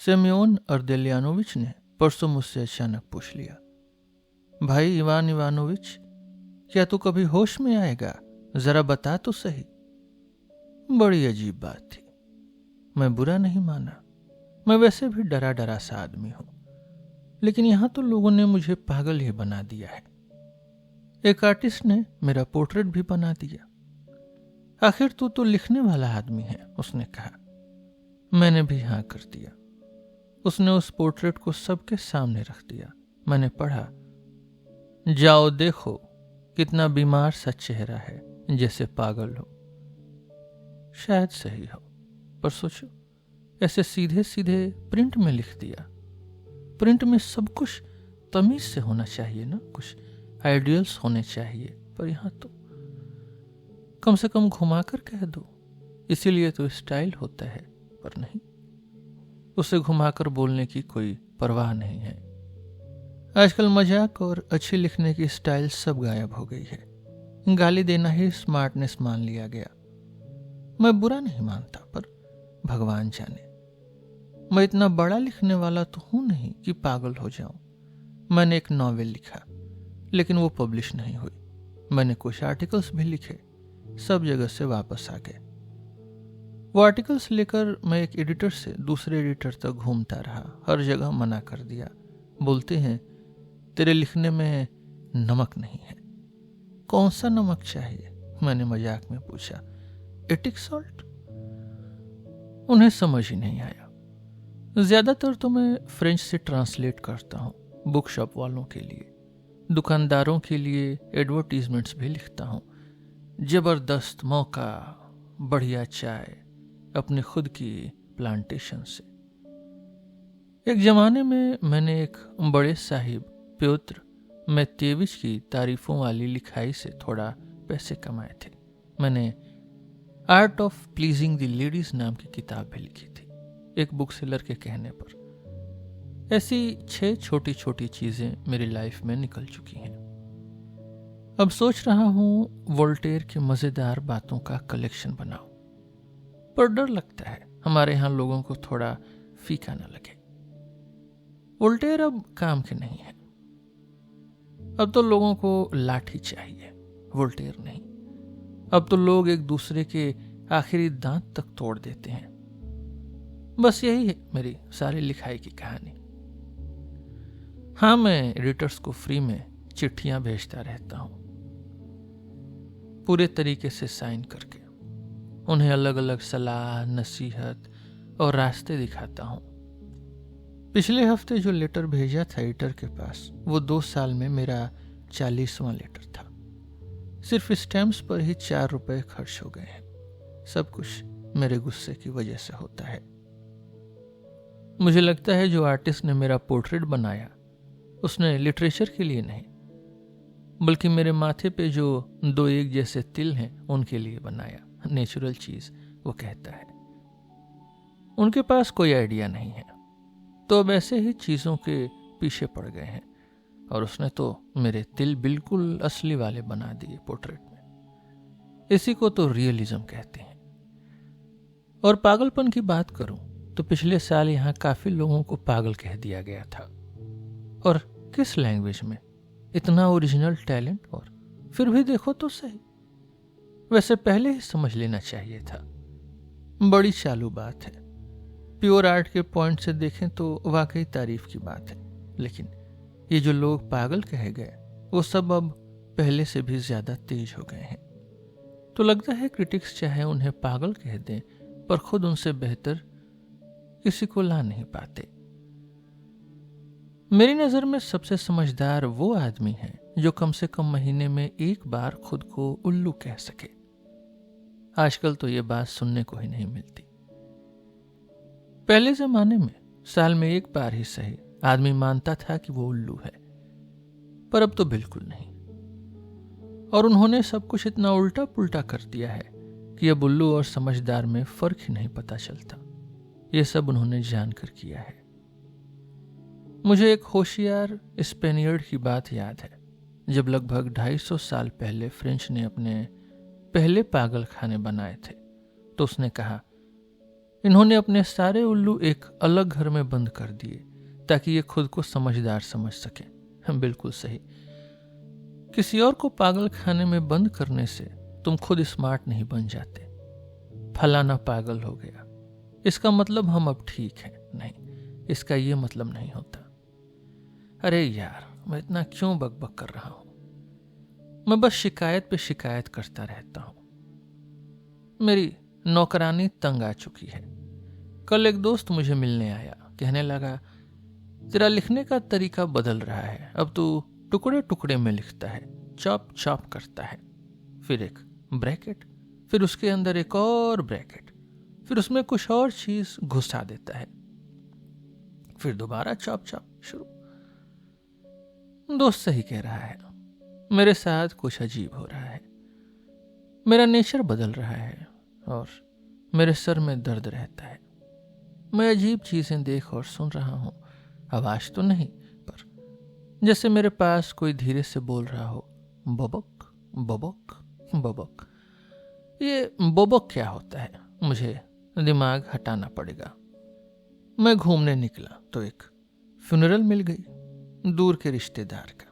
Simeon अर्देलियानोविच ने परसों मुझसे अचानक पूछ लिया, भाई इवान इवानोविच, क्या तू कभी होश में आएगा? जरा बता तो सही। बड़ी अजीब बात थी। मैं बुरा नहीं माना, मैं वैसे भी डरा डरा सा आदमी हूं, लेकिन यहां तो लोगों ने मुझे पागल ही बना दिया है। एक आर्टिस्ट ने मेरा पोर्ट्रेट भी बना दिया। आखिर तू तो लिखने वाला आदमी है, उसने कहा। मैंने भी हाँ कर दिया। उसने उस पोर्ट्रेट को सबके सामने रख दिया। मैंने पढ़ा, जाओ देखो कितना बीमार सा चेहरा है, जैसे पागल हो। शायद सही हो, पर सोचो, ऐसे सीधे सीधे प्रिंट में लिख दिया। प्रिंट में सब कुछ तमीज से होना चाहिए ना, कुछ आइडियल्स होने चाहिए, पर यहां तो कम से कम घुमाकर कह दो, इसीलिए तो स्टाइल होता है। पर नहीं, उसे घुमाकर बोलने की कोई परवाह नहीं है। आजकल मजाक और अच्छी लिखने की स्टाइल सब गायब हो गई है। गाली देना ही स्मार्टनेस मान लिया गया। मैं बुरा नहीं मानता, पर भगवान जाने, मैं इतना बड़ा लिखने वाला तो हूं नहीं कि पागल हो जाऊं। मैंने एक नॉवेल लिखा, लेकिन वो पब्लिश नहीं हुई। मैंने कुछ आर्टिकल्स भी लिखे, सब जगह से वापस आ गए। वो आर्टिकल्स लेकर मैं एक एडिटर से दूसरे एडिटर तक घूमता रहा, हर जगह मना कर दिया। बोलते हैं तेरे लिखने में नमक नहीं है। कौन सा नमक चाहिए? मैंने मजाक में पूछा। Attic salt? उन्हें समझ ही नहीं आया। ज्यादातर तो मैं फ्रेंच से ट्रांसलेट करता हूँ, बुक शॉप वालों के लिए, दुकानदारों के लिए एडवर्टीजमेंट्स भी लिखता हूँ। जबरदस्त मौका, बढ़िया चाय, अपनी खुद की प्लांटेशन से। एक जमाने में मैंने एक बड़े साहिब प्योत्र मैत्येविच की तारीफों वाली लिखाई से थोड़ा पैसे कमाए थे। मैंने art of pleasing the ladies नाम की किताब भी लिखी थी, एक बुक सेलर के कहने पर। ऐसी 6 छोटी छोटी चीजें मेरी लाइफ में निकल चुकी हैं। अब सोच रहा हूं वोल्टेयर की मजेदार बातों का कलेक्शन बनाऊं, पर डर लगता है हमारे यहां लोगों को थोड़ा फीका न लगे। वोल्टेयर अब काम के नहीं है। अब तो लोगों को लाठी चाहिए, वोल्टेयर नहीं। अब तो लोग एक दूसरे के आखिरी दांत तक तोड़ देते हैं। बस यही है मेरी सारी लिखाई की कहानी। हाँ, मैं एडिटर्स को फ्री में चिट्ठियां भेजता रहता हूं, पूरे तरीके से साइन करके। उन्हें अलग अलग सलाह, नसीहत और रास्ते दिखाता हूं। पिछले हफ्ते जो लेटर भेजा था एडिटर के पास, वो 2 साल में मेरा 40वां लेटर था। सिर्फ स्टैम्प्स पर ही 4 रुपए खर्च हो गए हैं। सब कुछ मेरे गुस्से की वजह से होता है। मुझे लगता है जो आर्टिस्ट ने मेरा पोर्ट्रेट बनाया, उसने लिटरेचर के लिए नहीं, बल्कि मेरे माथे पे जो 2 एक जैसे तिल हैं उनके लिए बनाया। नेचुरल चीज, वो कहता है। उनके पास कोई आइडिया नहीं है, तो अब ऐसे ही चीजों के पीछे पड़ गए हैं, और उसने तो मेरे तिल बिल्कुल असली वाले बना दिए पोर्ट्रेट में। इसी को तो रियलिज्म कहते हैं। और पागलपन की बात करूं तो पिछले साल यहां काफी लोगों को पागल कह दिया गया था। और किस लैंग्वेज में? इतना ओरिजिनल टैलेंट, और फिर भी देखो तो सही। वैसे पहले ही समझ लेना चाहिए था। बड़ी चालू बात है। प्योर आर्ट के पॉइंट से देखें तो वाकई तारीफ की बात है, लेकिन ये जो लोग पागल कहे गए, वो सब अब पहले से भी ज्यादा तेज हो गए हैं। तो लगता है क्रिटिक्स चाहे उन्हें पागल कह दें, पर खुद उनसे बेहतर किसी को ला नहीं पाते। मेरी नजर में सबसे समझदार वो आदमी है जो कम से कम महीने में एक बार खुद को उल्लू कह सके। आजकल तो ये बात सुनने को ही नहीं मिलती। पहले जमाने में साल में एक बार ही सही आदमी मानता था कि वो उल्लू है, पर अब तो बिल्कुल नहीं। और उन्होंने सब कुछ इतना उल्टा पुल्टा कर दिया है कि अब उल्लू और समझदार में फर्क ही नहीं पता चलता। ये सब उन्होंने जानकर किया है। मुझे एक होशियार स्पेनियर्ड की बात याद है। जब लगभग 250 साल पहले फ्रेंच ने अपने पहले पागल खाने बनाए थे, तो उसने कहा, इन्होंने अपने सारे उल्लू एक अलग घर में बंद कर दिए ताकि ये खुद को समझदार समझ सके। बिल्कुल सही। किसी और को पागल खाने में बंद करने से तुम खुद स्मार्ट नहीं बन जाते। फलाना पागल हो गया, इसका मतलब हम अब ठीक हैं, नहीं, इसका ये मतलब नहीं होता। अरे यार, मैं इतना क्यों बकबक कर रहा हूं? मैं बस शिकायत पे शिकायत करता रहता हूं। मेरी नौकरानी तंग आ चुकी है। कल एक दोस्त मुझे मिलने आया, कहने लगा, तेरा लिखने का तरीका बदल रहा है, अब तू टुकड़े टुकड़े में लिखता है, चॉप चॉप करता है, फिर एक ब्रैकेट, फिर उसके अंदर एक और ब्रैकेट, फिर उसमें कुछ और चीज घुसा देता है, फिर दोबारा चॉप चॉप शुरू। दोस्त सही कह रहा है, मेरे साथ कुछ अजीब हो रहा है। मेरा नेचर बदल रहा है और मेरे सर में दर्द रहता है। मैं अजीब चीजें देख और सुन रहा हूं, आवाज तो नहीं, पर जैसे मेरे पास कोई धीरे से बोल रहा हो, बबक बबक बबक। ये बबक क्या होता है? मुझे दिमाग हटाना पड़ेगा। मैं घूमने निकला तो एक फ्यूनरल मिल गई, दूर के रिश्तेदार का,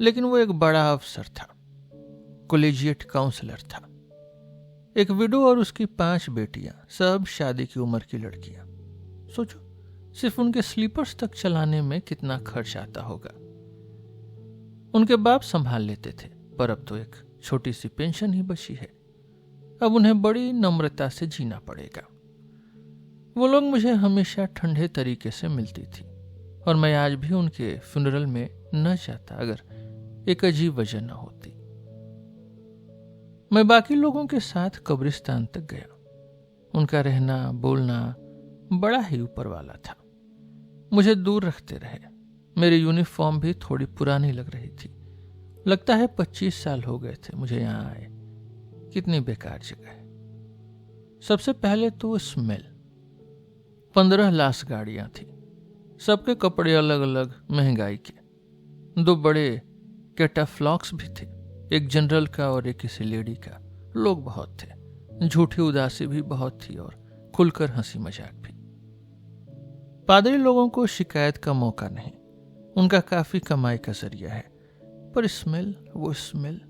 लेकिन वो एक बड़ा अफसर था, कॉलेजिएट काउंसलर था। एक विडो और उसकी 5 बेटियां, सब शादी की उम्र की लड़कियां। सोचो, सिर्फ उनके स्लीपर्स तक चलाने में कितना खर्च आता होगा। उनके बाप संभाल लेते थे, पर अब तो एक छोटी सी पेंशन ही बची है। अब उन्हें बड़ी नम्रता से जीना पड़ेगा। वो लोग मुझे हमेशा ठंडे तरीके से मिलती थी और मैं आज भी उनके फ्यूनरल में न जाता अगर एक अजीब वजह न होती। मैं बाकी लोगों के साथ कब्रिस्तान तक गया। उनका रहना बोलना बड़ा ही ऊपर वाला था। मुझे दूर रखते रहे। मेरी यूनिफॉर्म भी थोड़ी पुरानी लग रही थी। लगता है 25 साल हो गए थे मुझे यहां आए। कितनी बेकार जगह है। सबसे पहले तो स्मेल। 15 लाश गाड़ियां थी, सबके कपड़े अलग अलग महंगाई के। 2 बड़े कैटाफ्लॉक्स भी थे, एक जनरल का और एक किसी लेडी का। लोग बहुत थे, झूठी उदासी भी बहुत थी और खुलकर हंसी मजाक भी। पादरी लोगों को शिकायत का मौका नहीं, उनका काफी कमाई का जरिया है, पर स्मेल, वो स्मेल।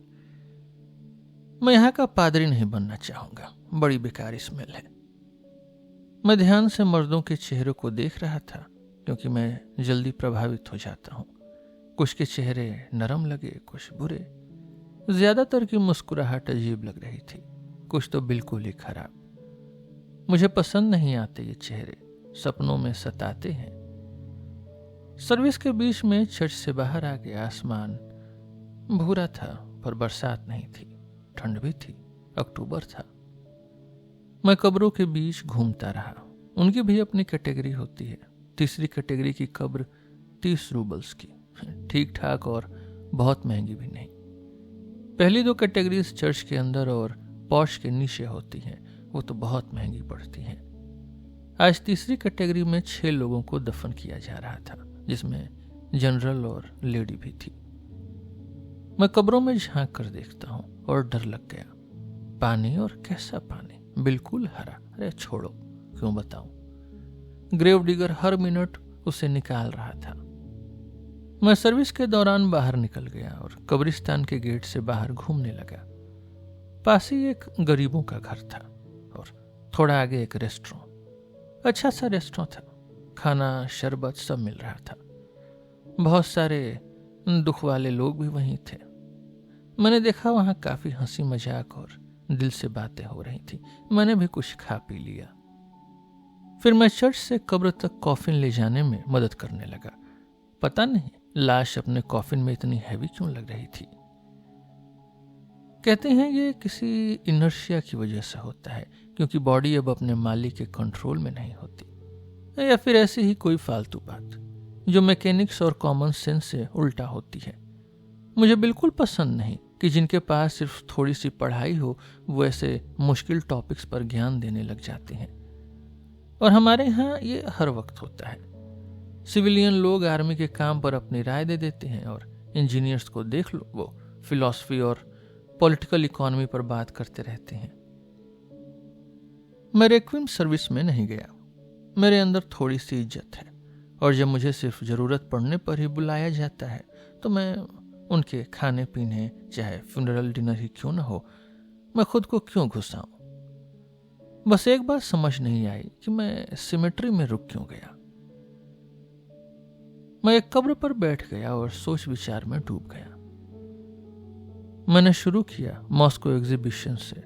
मैं यहां का पादरी नहीं बनना चाहूंगा, बड़ी बेकार स्मेल है। मैं ध्यान से मर्दों के चेहरों को देख रहा था, क्योंकि मैं जल्दी प्रभावित हो जाता हूं। कुछ के चेहरे नरम लगे, कुछ बुरे। ज्यादातर की मुस्कुराहट अजीब लग रही थी, कुछ तो बिल्कुल ही खराब। मुझे पसंद नहीं आते ये चेहरे, सपनों में सताते हैं। सर्विस के बीच में चर्च से बाहर आ गया। आसमान भूरा था, पर बरसात नहीं थी, ठंड भी थी, अक्टूबर था। मैं कब्रों के बीच घूमता रहा। उनकी भी अपनी कैटेगरी होती है। तीसरी कैटेगरी की कब्र 30 रूबल्स की, ठीक ठाक और बहुत महंगी भी नहीं। पहली 2 कैटेगरीज चर्च के अंदर और पॉश के नीचे होती हैं, वो तो बहुत महंगी पड़ती हैं। आज तीसरी कैटेगरी में 6 लोगों को दफन किया जा रहा था, जिसमें जनरल और लेडी भी थी। मैं कब्रों में झांक कर देखता हूं और डर लग गया। पानी, और कैसा पानी, बिल्कुल हरा। अरे छोड़ो, क्यों बताऊं। ग्रेव डिगर हर मिनट उसे निकाल रहा था। मैं सर्विस के दौरान बाहर निकल गया और कब्रिस्तान के गेट से बाहर घूमने लगा। पास ही एक गरीबों का घर था और थोड़ा आगे एक रेस्टोरेंट। अच्छा सा रेस्टोरेंट था, खाना, शरबत सब मिल रहा था। बहुत सारे दुख वाले लोग भी वहीं थे। मैंने देखा वहां काफी हंसी मजाक और दिल से बातें हो रही थी। मैंने भी कुछ खा पी लिया। फिर मैं चर्च से कब्र तक कॉफिन ले जाने में मदद करने लगा। पता नहीं लाश अपने कॉफिन में इतनी हैवी क्यों लग रही थी। कहते हैं ये किसी इनर्शिया की वजह से होता है, क्योंकि बॉडी अब अपने मालिक के कंट्रोल में नहीं होती, या फिर ऐसी ही कोई फालतू बात जो मैकेनिक्स और कॉमन सेंस से उल्टा होती है। मुझे बिल्कुल पसंद नहीं कि जिनके पास सिर्फ थोड़ी सी पढ़ाई हो वो ऐसे मुश्किल टॉपिक्स पर ज्ञान देने लग जाते हैं। और हमारे यहाँ ये हर वक्त होता है। सिविलियन लोग आर्मी के काम पर अपनी राय दे देते हैं और इंजीनियर्स को देख लो, वो फिलॉसफी और पॉलिटिकल इकोनॉमी पर बात करते रहते हैं। मैं रेक्विम सर्विस में नहीं गया। मेरे अंदर थोड़ी सी इज्जत है और जब मुझे सिर्फ ज़रूरत पड़ने पर ही बुलाया जाता है तो मैं उनके खाने पीने, चाहे फ्यूनरल डिनर ही क्यों ना हो, मैं खुद को क्यों घुसाऊं। बस एक बात समझ नहीं आई कि मैं सिमेट्री में रुक क्यों गया। मैं एक कब्र पर बैठ गया और सोच विचार में डूब गया। मैंने शुरू किया मॉस्को एग्जीबिशन से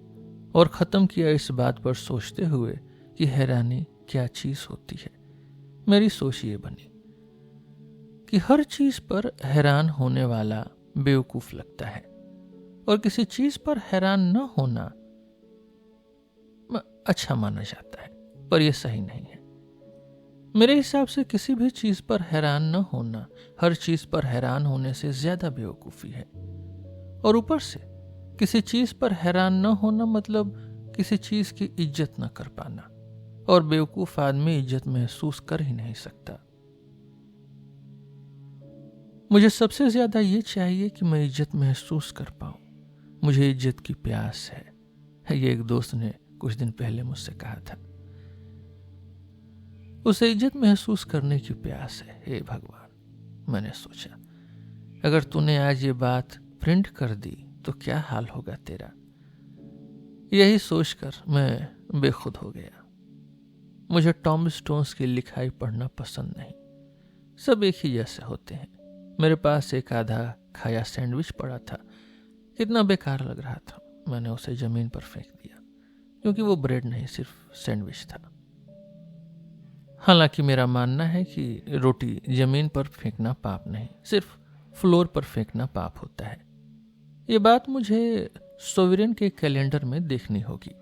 और ख़त्म किया इस बात पर सोचते हुए कि हैरानी क्या चीज़ होती है। मेरी सोच ये बनी कि हर चीज़ पर हैरान होने वाला बेवकूफ़ लगता है और किसी चीज़ पर हैरान न होना अच्छा माना जाता है, पर यह सही नहीं है। मेरे हिसाब से किसी भी चीज़ पर हैरान न होना हर चीज़ पर हैरान होने से ज़्यादा बेवकूफ़ी है। और ऊपर से किसी चीज़ पर हैरान न होना मतलब किसी चीज़ की इज्जत न कर पाना, और बेवकूफ़ आदमी इज्जत महसूस कर ही नहीं सकता। मुझे सबसे ज़्यादा ये चाहिए कि मैं इज्जत महसूस कर पाऊँ। मुझे इज्जत की प्यास है। ये एक दोस्त ने कुछ दिन पहले मुझसे कहा था। उसे इज्जत महसूस करने की प्यास है। हे भगवान, मैंने सोचा, अगर तूने आज ये बात प्रिंट कर दी तो क्या हाल होगा तेरा। यही सोचकर मैं बेखुद हो गया। मुझे टॉम स्टोन्स की लिखाई पढ़ना पसंद नहीं। सब एक ही जैसे होते हैं। मेरे पास एक आधा खाया सैंडविच पड़ा था। कितना बेकार लग रहा था। मैंने उसे जमीन पर फेंक दिया, क्योंकि वो ब्रेड नहीं, सिर्फ सैंडविच था। हालांकि मेरा मानना है कि रोटी जमीन पर फेंकना पाप नहीं, सिर्फ फ्लोर पर फेंकना पाप होता है। ये बात मुझे सोवरेन के कैलेंडर में देखनी होगी।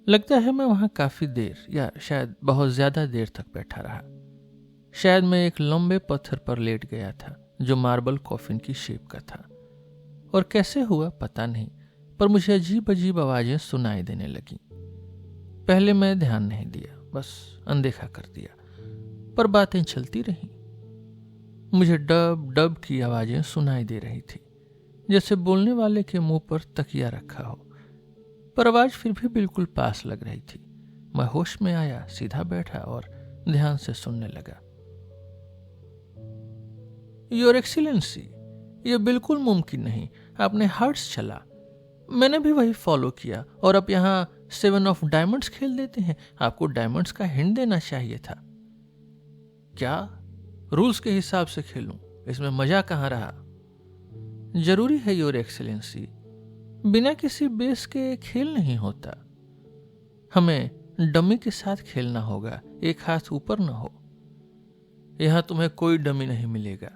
लगता है मैं वहां काफी देर या शायद बहुत ज्यादा देर तक बैठा रहा। शायद मैं एक लंबे पत्थर पर लेट गया था जो मार्बल कॉफिन की शेप का था, और कैसे हुआ पता नहीं, पर मुझे अजीब अजीब आवाजें सुनाई देने लगी। पहले मैं ध्यान नहीं दिया, बस अनदेखा कर दिया, पर बातें चलती रहीं। मुझे डब डब की आवाजें सुनाई दे रही थी, जैसे बोलने वाले के मुंह पर तकिया रखा हो, पर आवाज फिर भी बिल्कुल पास लग रही थी। मैं होश में आया, सीधा बैठा और ध्यान से सुनने लगा। योर एक्सीलेंसी, यह बिल्कुल मुमकिन नहीं। आपने हार्ट्स चला, मैंने भी वही फॉलो किया, और अब यहाँ 7 ऑफ डायमंड्स खेल देते हैं। आपको डायमंड्स का हिंट देना चाहिए था। क्या रूल्स के हिसाब से खेलूं? इसमें मजा कहाँ रहा? जरूरी है योर एक्सीलेंसी, बिना किसी बेस के खेल नहीं होता। हमें डमी के साथ खेलना होगा, एक हाथ ऊपर न हो। यहां तुम्हें कोई डमी नहीं मिलेगा।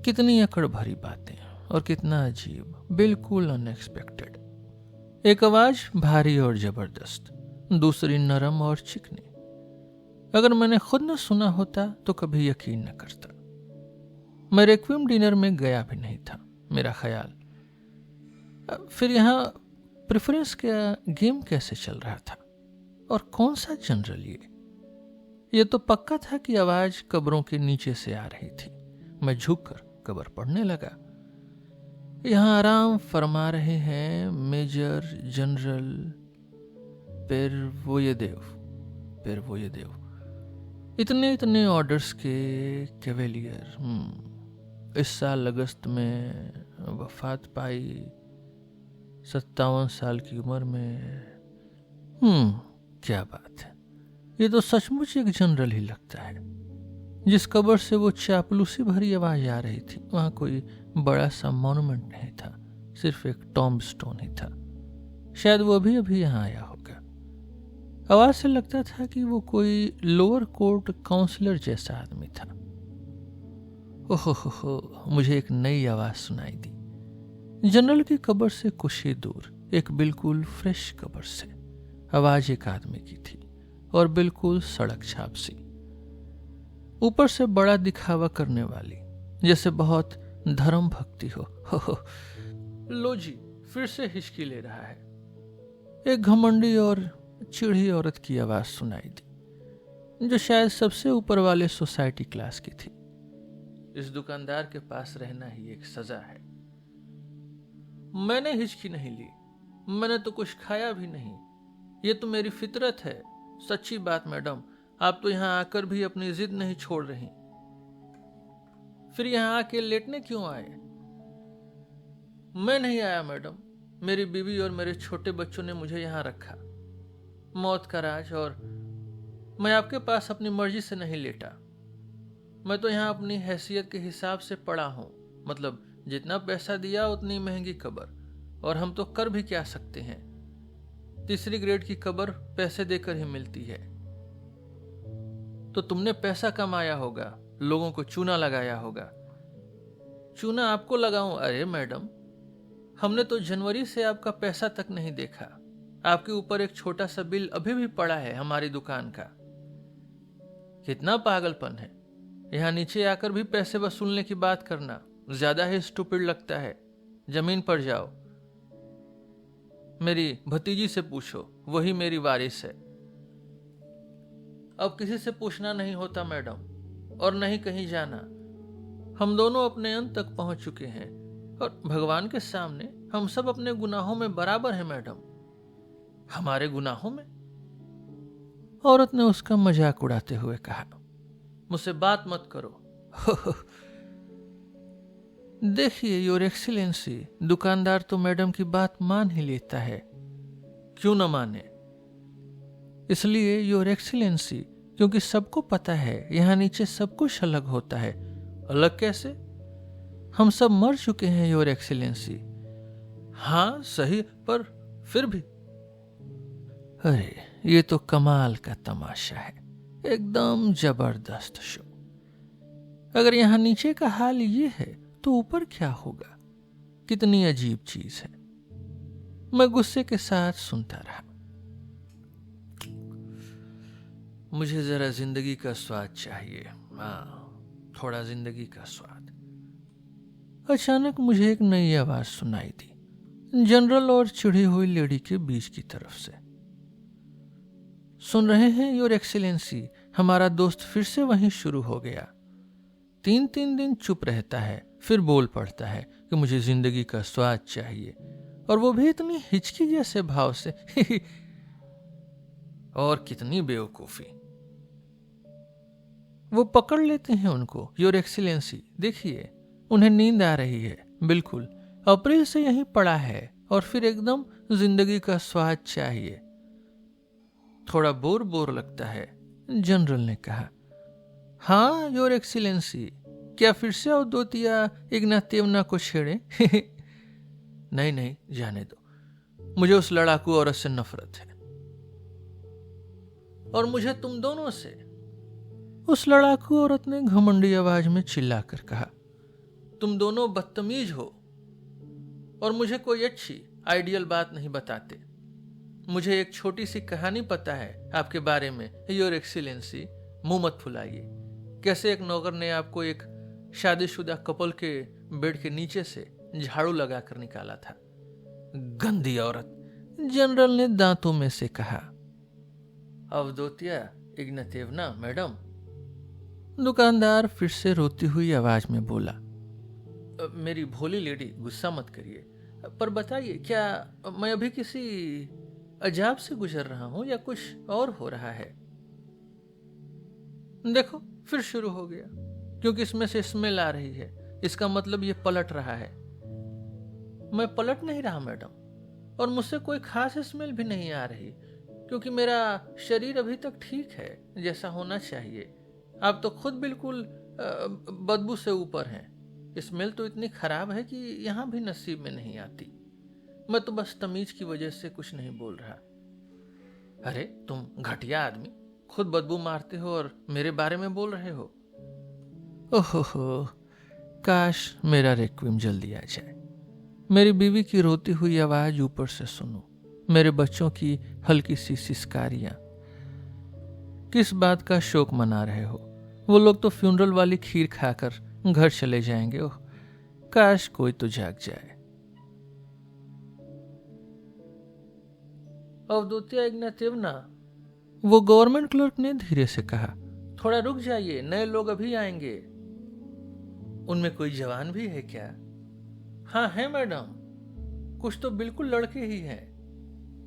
कितनी अकड़ भरी बातें, और कितना अजीब, बिल्कुल अनएक्सपेक्टेड। एक आवाज भारी और जबरदस्त, दूसरी नरम और चिकनी। अगर मैंने खुद न सुना होता तो कभी यकीन न करता। मैं रेक्विम डिनर में गया भी नहीं था, मेरा ख्याल। फिर यहाँ प्रेफरेंस का गेम कैसे चल रहा था, और कौन सा जनरल? ये तो पक्का था कि आवाज कब्रों के नीचे से आ रही थी। मैं झुककर कब्र पढ़ने लगा। यहाँ आराम फरमा रहे हैं मेजर जनरल पेरवोयेदेव। इतने इतने ऑर्डर्स के कैवेलियर इस साल अगस्त में वफात पाई, 57 साल की उम्र में। क्या बात है, ये तो सचमुच एक जनरल ही लगता है। जिस कब्र से वो चापलूसी भरी आवाज आ रही थी, वहां कोई बड़ा सा मॉन्यूमेंट नहीं था, सिर्फ एक टॉम्ब स्टोन ही था। शायद वो अभी अभी यहाँ आया होगा। आवाज से लगता था कि वो कोई लोअर कोर्ट काउंसलर जैसा आदमी था। ओहो, मुझे एक नई आवाज सुनाई दी। जनरल की कब्र से कुछ ही दूर, एक बिल्कुल फ्रेश कब्र से आवाज एक आदमी की थी, और बिल्कुल सड़क छाप सी, ऊपर से बड़ा दिखावा करने वाली, जैसे बहुत धर्म भक्ति हो। लो जी, फिर से हिचकी ले रहा है। एक घमंडी और चिढ़ी औरत की आवाज सुनाई दी, जो शायद सबसे ऊपर वाले सोसाइटी क्लास की थी। इस दुकानदार के पास रहना ही एक सजा है। मैंने हिचकी नहीं ली, मैंने तो कुछ खाया भी नहीं। ये तो मेरी फितरत है। सच्ची बात मैडम, आप तो यहाँ आकर भी अपनी जिद नहीं छोड़ रही। फिर यहाँ आके लेटने क्यों आए? मैं नहीं आया मैडम, मेरी बीवी और मेरे छोटे बच्चों ने मुझे यहाँ रखा। मौत का राज, और मैं आपके पास अपनी मर्जी से नहीं लेटा। मैं तो यहाँ अपनी हैसियत के हिसाब से पड़ा हूँ। मतलब जितना पैसा दिया उतनी महंगी कब्र, और हम तो कर भी क्या सकते हैं। तीसरी ग्रेड की कब्र पैसे देकर ही मिलती है। तो तुमने पैसा कमाया होगा, लोगों को चूना लगाया होगा। चूना आपको लगाऊं? अरे मैडम, हमने तो जनवरी से आपका पैसा तक नहीं देखा। आपके ऊपर एक छोटा सा बिल अभी भी पड़ा है हमारी दुकान का। कितना पागलपन है, यहां नीचे आकर भी पैसे वसूलने की बात करना ज्यादा ही स्टूपिड लगता है। जमीन पर जाओ, मेरी भतीजी से पूछो, वही मेरी वारिस है। अब किसी से पूछना नहीं होता मैडम, और नहीं कहीं जाना। हम दोनों अपने अंत तक पहुंच चुके हैं, और भगवान के सामने हम सब अपने गुनाहों में बराबर हैं मैडम। हमारे गुनाहों में? औरत ने उसका मजाक उड़ाते हुए कहा, मुझसे बात मत करो। देखिए योर एक्सीलेंसी, दुकानदार तो मैडम की बात मान ही लेता है। क्यों न माने? इसलिए योर एक्सीलेंसी, क्योंकि सबको पता है यहां नीचे सब कुछ अलग होता है। अलग कैसे? हम सब मर चुके हैं योर एक्सीलेंसी। हाँ सही, पर फिर भी। अरे ये तो कमाल का तमाशा है, एकदम जबरदस्त शो। अगर यहां नीचे का हाल ये है तो ऊपर क्या होगा? कितनी अजीब चीज है। मैं गुस्से के साथ सुनता रहा। मुझे जरा जिंदगी का स्वाद चाहिए। हाँ, थोड़ा जिंदगी का स्वाद। अचानक मुझे एक नई आवाज सुनाई दी, जनरल और चिढ़ी हुई लेडी के बीच की तरफ से। सुन रहे हैं योर एक्सीलेंसी, हमारा दोस्त फिर से वहीं शुरू हो गया। 3 दिन चुप रहता है, फिर बोल पड़ता है कि मुझे जिंदगी का स्वाद चाहिए, और वो भी इतनी हिचकी जैसे भाव से। और कितनी बेवकूफी। वो पकड़ लेते हैं उनको योर एक्सीलेंसी। देखिए, उन्हें नींद आ रही है, बिल्कुल अप्रैल से यहीं पड़ा है, और फिर एकदम जिंदगी का स्वाद चाहिए। थोड़ा बोर बोर लगता है, जनरल ने कहा। हाँ योर एक्सीलेंसी, क्या फिर से अवधूतिया इग्नातियवना को छेड़े? नहीं नहीं, जाने दो। मुझे उस लड़ाकू औरत से नफरत है, और मुझे तुम दोनों से। उस लड़ाकू औरत ने घमंडी आवाज में चिल्लाकर कहा, तुम दोनों बदतमीज हो, और मुझे कोई अच्छी आइडियल बात नहीं बताते। मुझे एक छोटी सी कहानी पता है आपके बारे में योर एक्सीलेंसी। मुंह मत फुलाइए। कैसे एक नौकर ने आपको एक शादीशुदा कपल के बेड के नीचे से झाड़ू लगाकर निकाला था। गंदी औरत, जनरल ने दांतों में से कहा। अवधूतिया इग्नातियवना मैडम, दुकानदार फिर से रोती हुई आवाज में बोला। मेरी भोली लेडी, गुस्सा मत करिए, पर बताइए, क्या मैं अभी किसी अजाब से गुजर रहा हूं या कुछ और हो रहा है? देखो, फिर शुरू हो गया। क्योंकि इसमें से स्मेल आ रही है, इसका मतलब ये पलट रहा है। मैं पलट नहीं रहा मैडम, और मुझसे कोई खास स्मेल भी नहीं आ रही, क्योंकि मेरा शरीर अभी तक ठीक है, जैसा होना चाहिए। आप तो खुद बिल्कुल बदबू से ऊपर हैं। स्मेल तो इतनी खराब है कि यहां भी नसीब में नहीं आती। मैं तो बस तमीज की वजह से कुछ नहीं बोल रहा। अरे तुम घटिया आदमी, खुद बदबू मारते हो और मेरे बारे में बोल रहे हो। ओहो, काश मेरा रेक्विम जल्दी आ जाए। मेरी बीवी की रोती हुई आवाज ऊपर से सुनो, मेरे बच्चों की हल्की सी सिसकारियां। किस बात का शोक मना रहे हो? वो लोग तो फ्यूनरल वाली खीर खाकर घर चले जाएंगे। ओह, काश कोई तो जाग जाए। अवधूतिया इग्नातियवना, वो गवर्नमेंट क्लर्क ने धीरे से कहा, थोड़ा रुक जाइए, नए लोग अभी आएंगे। उनमें कोई जवान भी है क्या? हाँ है मैडम, कुछ तो बिल्कुल लड़के ही हैं।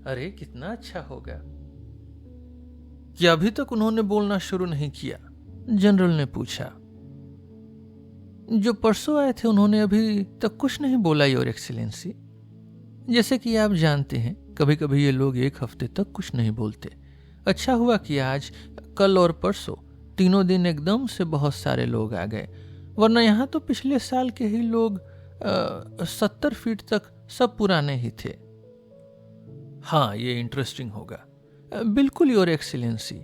अरे कितना अच्छा होगा। क्या अभी तक उन्होंने बोलना शुरू नहीं किया? जनरल ने पूछा। जो परसों आए थे उन्होंने अभी तक कुछ नहीं बोला, योर एक्सीलेंसी। जैसे कि आप जानते हैं, कभी कभी ये लोग एक हफ्ते तक कुछ नहीं बोलते। अच्छा हुआ कि आज, कल और परसों तीनों दिन एकदम से बहुत सारे लोग आ गए, वरना यहाँ तो पिछले साल के ही लोग 70 फीट तक सब पुराने ही थे। हाँ, ये इंटरेस्टिंग होगा। बिल्कुल योर एक्सीलेंसी।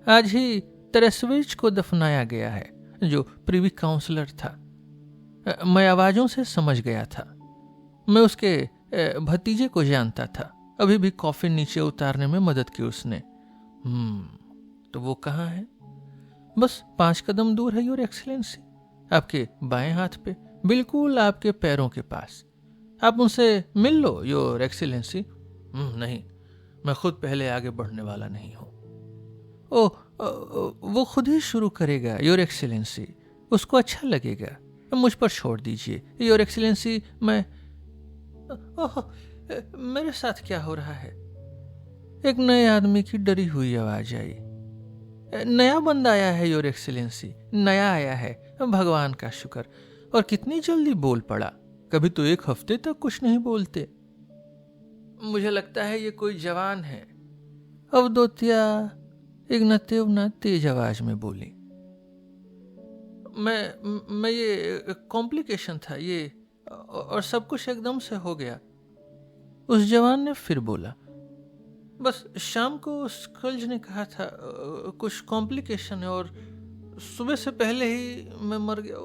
आज ही तेरेस्वेज को दफनाया गया है, जो प्रीवी काउंसलर था। मैं आवाजों से समझ गया था। मैं उसके भतीजे को जानता था। अभी भी कॉफिन नीचे उतारने में मदद की उसने। तो वो कहाँ है? बस 5 कदम दूर है योर एक्सीलेंसी, आपके बाएं हाथ पे, बिल्कुल आपके पैरों के पास। आप उनसे मिल लो योर एक्सीलेंसी। नहीं, मैं खुद पहले आगे बढ़ने वाला नहीं हूं। वो खुद ही शुरू करेगा योर एक्सीलेंसी, उसको अच्छा लगेगा। मुझ पर छोड़ दीजिए योर एक्सीलेंसी। मैं मेरे साथ क्या हो रहा है? एक नए आदमी की डरी हुई आवाज आई। नया बंदा आया है योर एक्सीलेंसी, नया आया है, भगवान का शुक्र। और कितनी जल्दी बोल पड़ा। कभी तो एक हफ्ते तक कुछ नहीं बोलते। मुझे लगता है ये कोई जवान है, अवदोत्या इग्नात्यवना तेज आवाज में बोली। मैं ये कॉम्प्लिकेशन था ये, और सब कुछ एकदम से हो गया। उस जवान ने फिर बोला। बस शाम को स्कल्ज ने कहा था कुछ कॉम्प्लिकेशन है, और सुबह से पहले ही मैं मर गया।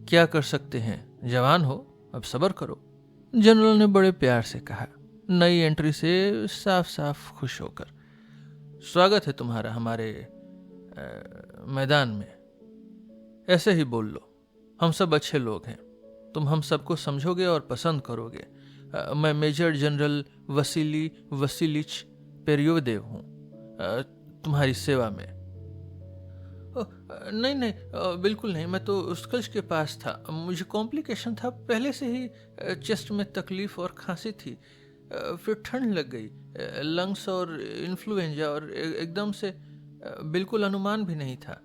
क्या कर सकते हैं, जवान हो, अब सब्र करो, जनरल ने बड़े प्यार से कहा, नई एंट्री से साफ साफ खुश होकर। स्वागत है तुम्हारा हमारे मैदान में। ऐसे ही बोल लो, हम सब अच्छे लोग हैं, तुम हम सबको समझोगे और पसंद करोगे। मैं मेजर जनरल वसीली वसीलिच पेरियोदेव हूँ, तुम्हारी सेवा में। नहीं, बिल्कुल नहीं, मैं तो स्कल्ज के पास था। मुझे कॉम्प्लिकेशन था, पहले से ही चेस्ट में तकलीफ और खांसी थी, फिर ठंड लग गई, लंग्स और इन्फ्लुएंजा, और एकदम से बिल्कुल अनुमान भी नहीं था।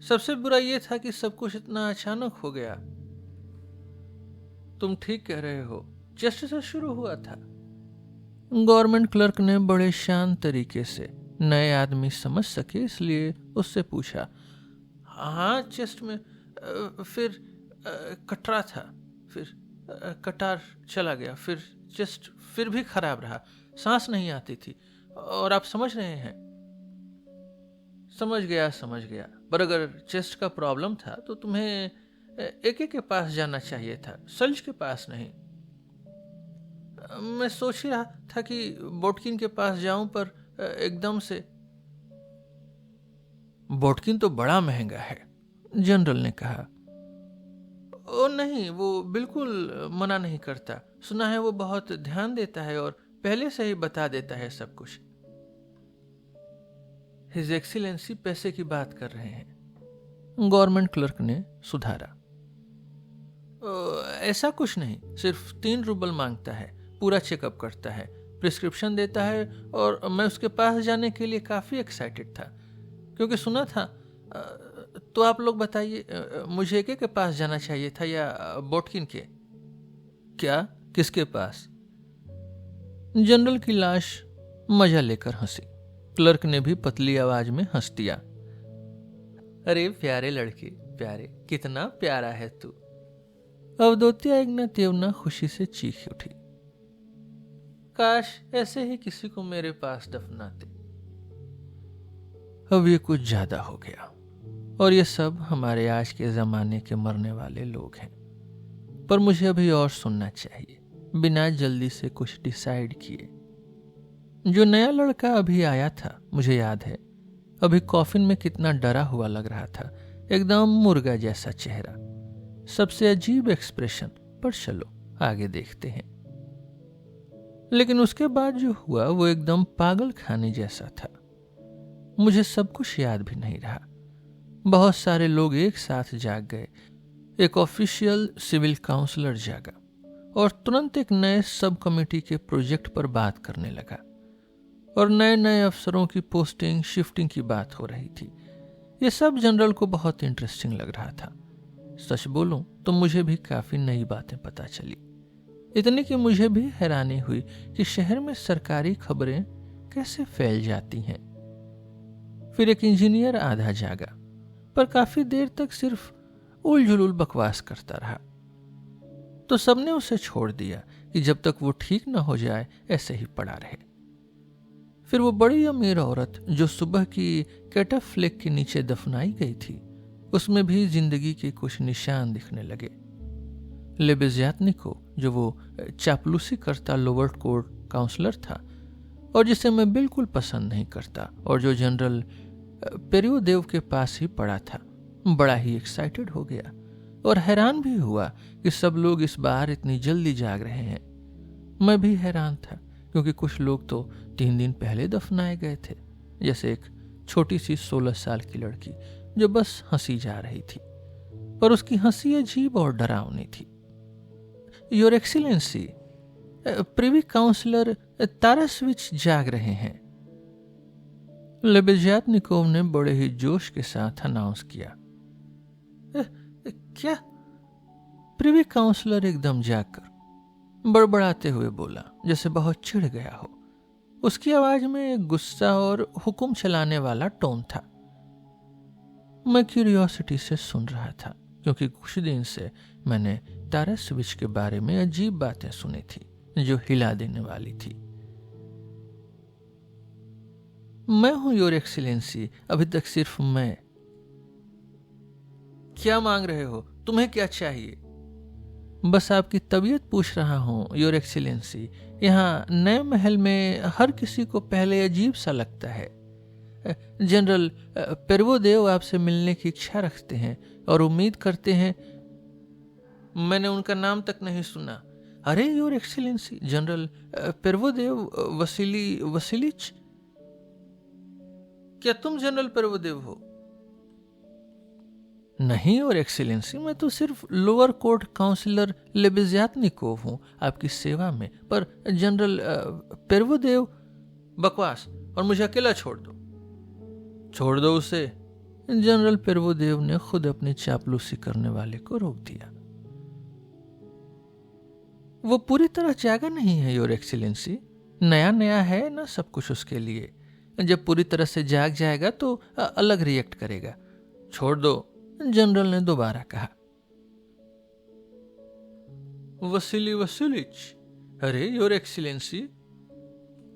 सबसे बुरा यह था कि सब कुछ इतना अचानक हो गया। तुम ठीक कह रहे हो, चेस्ट से शुरू हुआ था। गवर्नमेंट क्लर्क ने बड़े शांत तरीके से, नए आदमी समझ सके इसलिए उससे पूछा। हाँ, चेस्ट में, फिर कटरा था, फिर कटार चला गया, फिर चेस्ट फिर भी खराब रहा, सांस नहीं आती थी, और आप समझ रहे हैं। समझ गया, पर अगर चेस्ट का प्रॉब्लम था तो तुम्हें एके के पास जाना चाहिए था, सल्ज के पास नहीं। मैं सोच ही रहा था कि बोटकिन के पास जाऊं, पर एकदम से। बोटकिन तो बड़ा महंगा है, जनरल ने कहा। ओ नहीं, वो बिल्कुल मना नहीं करता। सुना है वो बहुत ध्यान देता है और पहले से ही बता देता है सब कुछ। हिज एक्सीलेंसी पैसे की बात कर रहे हैं, गवर्नमेंट क्लर्क ने सुधारा। ऐसा कुछ नहीं, सिर्फ 3 रूबल मांगता है, पूरा चेकअप करता है, प्रिस्क्रिप्शन देता है, और मैं उसके पास जाने के लिए काफ़ी एक्साइटेड था, क्योंकि सुना था। तो आप लोग बताइए, मुझे एके के पास जाना चाहिए था या बोटकिन के? क्या, किसके पास? जनरल की लाश मजा लेकर हंसी। क्लर्क ने भी पतली आवाज में हंस दिया। अरे प्यारे लड़के, प्यारे, कितना प्यारा है तू। अवदोत्या इग्नात्यवना खुशी से चीख उठी। काश ऐसे ही किसी को मेरे पास दफनाते। अब ये कुछ ज्यादा हो गया, और ये सब हमारे आज के जमाने के मरने वाले लोग हैं। पर मुझे अभी और सुनना चाहिए, बिना जल्दी से कुछ डिसाइड किए। जो नया लड़का अभी आया था, मुझे याद है, अभी कॉफिन में कितना डरा हुआ लग रहा था, एकदम मुर्गा जैसा चेहरा, सबसे अजीब एक्सप्रेशन। पर चलो आगे देखते हैं। लेकिन उसके बाद जो हुआ वो एकदम पागल खाने जैसा था। मुझे सब कुछ याद भी नहीं रहा। बहुत सारे लोग एक साथ जाग गए। एक ऑफिशियल सिविल काउंसलर जागा, और तुरंत एक नए सब कमेटी के प्रोजेक्ट पर बात करने लगा और नए नए अफसरों की पोस्टिंग शिफ्टिंग की बात हो रही थी। ये सब जनरल को बहुत इंटरेस्टिंग लग रहा था। सच बोलूं तो मुझे भी काफी नई बातें पता चली, इतनी कि मुझे भी हैरानी हुई कि शहर में सरकारी खबरें कैसे फैल जाती हैं। फिर एक इंजीनियर आधा जागा पर काफी देर तक सिर्फ उलझुल बकवास करता रहा, तो सबने उसे छोड़ दिया कि जब तक वो ठीक न हो जाए ऐसे ही पड़ा रहे। फिर वो बड़ी अमीर औरत जो सुबह की कैटअप फ्लेक के नीचे दफनाई गई थी, उसमें भी जिंदगी के कुछ निशान दिखने लगे। लेबेज़्यातनिको, जो वो चापलूसी करता लोअर कोर्ट काउंसलर था और जिसे मैं बिल्कुल पसंद नहीं करता और जो जनरल पेरियोदेव के पास ही पड़ा था, बड़ा ही एक्साइटेड हो गया और हैरान भी हुआ कि सब लोग इस बार इतनी जल्दी जाग रहे हैं। मैं भी हैरान था क्योंकि कुछ लोग तो 3 दिन पहले दफनाए गए थे, जैसे एक छोटी सी 16 साल की लड़की जो बस हंसी जा रही थी, पर उसकी हंसी अजीब और डरावनी थी। योर एक्सीलेंसी, प्रिवी काउंसलर तारास्विच जाग रहे हैं, लेबेज़्यातनिकोव ने बड़े ही जोश के साथ अनाउंस किया। क्या? प्रिवी काउंसलर एकदम जागकर बड़बड़ाते हुए बोला, जैसे बहुत चिढ़ गया हो। उसकी आवाज में गुस्सा और हुक्म चलाने वाला टोन था। मैं क्यूरियोसिटी से सुन रहा था क्योंकि कुछ दिन से मैंने तारास्विच के बारे में अजीब बातें सुनी थी जो हिला देने वाली थी। मैं हूं योर एक्सीलेंसी, अभी तक सिर्फ मैं। क्या मांग रहे हो? तुम्हें क्या चाहिए? बस आपकी तबीयत पूछ रहा हूं योर एक्सीलेंसी। यहाँ नए महल में हर किसी को पहले अजीब सा लगता है। जनरल पेरियोदेव आपसे मिलने की इच्छा रखते हैं और उम्मीद करते हैं। मैंने उनका नाम तक नहीं सुना। अरे योर एक्सीलेंसी, जनरल पेरियोदेव वसीलिच। क्या तुम जनरल पेरियोदेव हो? नहीं योर एक्सीलेंसी, मैं तो सिर्फ लोअर कोर्ट काउंसलर लेबेज़्यातनिकोव हूं, आपकी सेवा में। पर जनरल पेरियोदेव। बकवास, और मुझे अकेला छोड़ दो। छोड़ दो उसे। जनरल पेरियोदेव ने खुद अपनी चापलूसी करने वाले को रोक दिया। वो पूरी तरह जागा नहीं है योर एक्सीलेंसी, नया नया है ना सब कुछ उसके लिए। जब पूरी तरह से जाग जाएगा तो अलग रिएक्ट करेगा। छोड़ दो, जनरल ने दोबारा कहा। वसीली वसीलिच। अरे योर एक्सीलेंसी।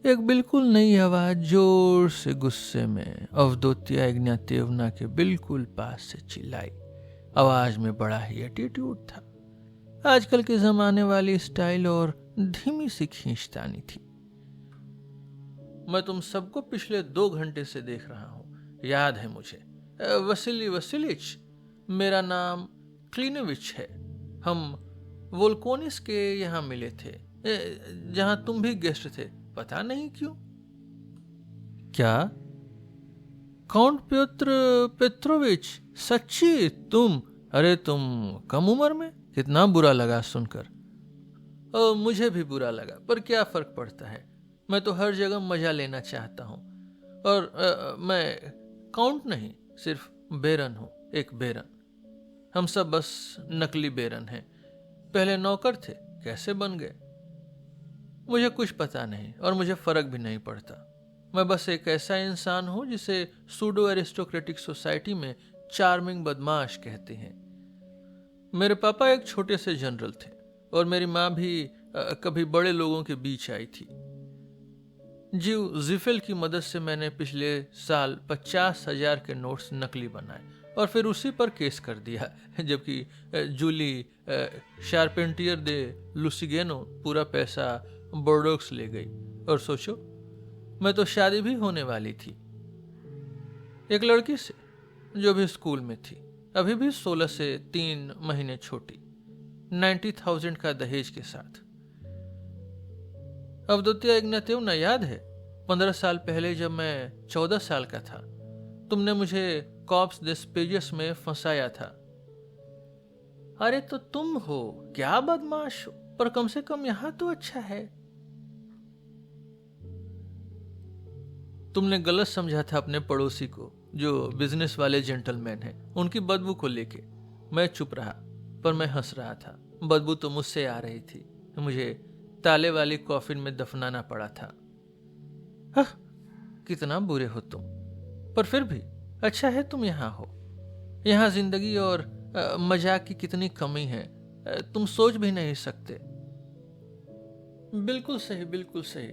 एक बिल्कुल नई आवाज जोर से गुस्से में अवदोतिया इग्नातियोवना के बिल्कुल पास से चिल्लाई। आवाज में बड़ा ही एटीट्यूड था, आजकल के जमाने वाली स्टाइल और धीमी सी खींचतानी थी। मैं तुम सबको पिछले 2 घंटे से देख रहा हूं, याद है मुझे। वसीली वसीलिच, मेरा नाम क्लिनोविच है। हम वोल्कोनिस के यहाँ मिले थे, जहां तुम भी गेस्ट थे, पता नहीं क्यों। क्या? काउंट प्योत्र पेट्रोविच, सच्ची तुम? अरे तुम कम उम्र में? कितना बुरा लगा सुनकर। मुझे भी बुरा लगा, पर क्या फर्क पड़ता है। मैं तो हर जगह मजा लेना चाहता हूं। और मैं काउंट नहीं, सिर्फ बेरन हूं, एक बेरन। हम सब बस नकली बेरन हैं। पहले नौकर थे, कैसे बन गए मुझे कुछ पता नहीं और मुझे फर्क भी नहीं पड़ता। मैं बस एक ऐसा इंसान हूं जिसे सूडो एरिस्टोक्रेटिक सोसाइटी में चार्मिंग बदमाश कहते हैं। मेरे पापा एक छोटे से जनरल थे और मेरी माँ भी कभी बड़े लोगों के बीच आई थी। जीव जिफेल की मदद से मैंने पिछले साल 50,000 के नोट्स नकली बनाए और फिर उसी पर केस कर दिया, जबकि जूली शार्पेंटियर दे लुसिगेनो पूरा पैसा बोर्डोक्स ले गई। और सोचो, मैं तो शादी भी होने वाली थी एक लड़की से जो भी स्कूल में थी, अभी भी 16 से 3 महीने छोटी, 90,000 का दहेज के साथ। अवदोतिया इग्नातियोवना, याद है 15 साल पहले जब मैं 14 साल का था, तुमने मुझे कॉप्स डेस्पेजियस में फंसाया था। अरे तो तुम हो, क्या बदमाश हो। पर कम से कम यहां तो अच्छा है। तुमने गलत समझा था अपने पड़ोसी को, जो बिजनेस वाले जेंटलमैन हैं, उनकी बदबू को लेके। मैं चुप रहा, पर मैं हंस रहा था। बदबू तो मुझसे आ रही थी, मुझे ताले वाली कॉफिन में दफनाना पड़ा था। कितना बुरे हो तुम, पर फिर भी अच्छा है तुम यहाँ हो। यहाँ जिंदगी और मजाक की कितनी कमी है, तुम सोच भी नहीं सकते। बिल्कुल सही, बिल्कुल सही।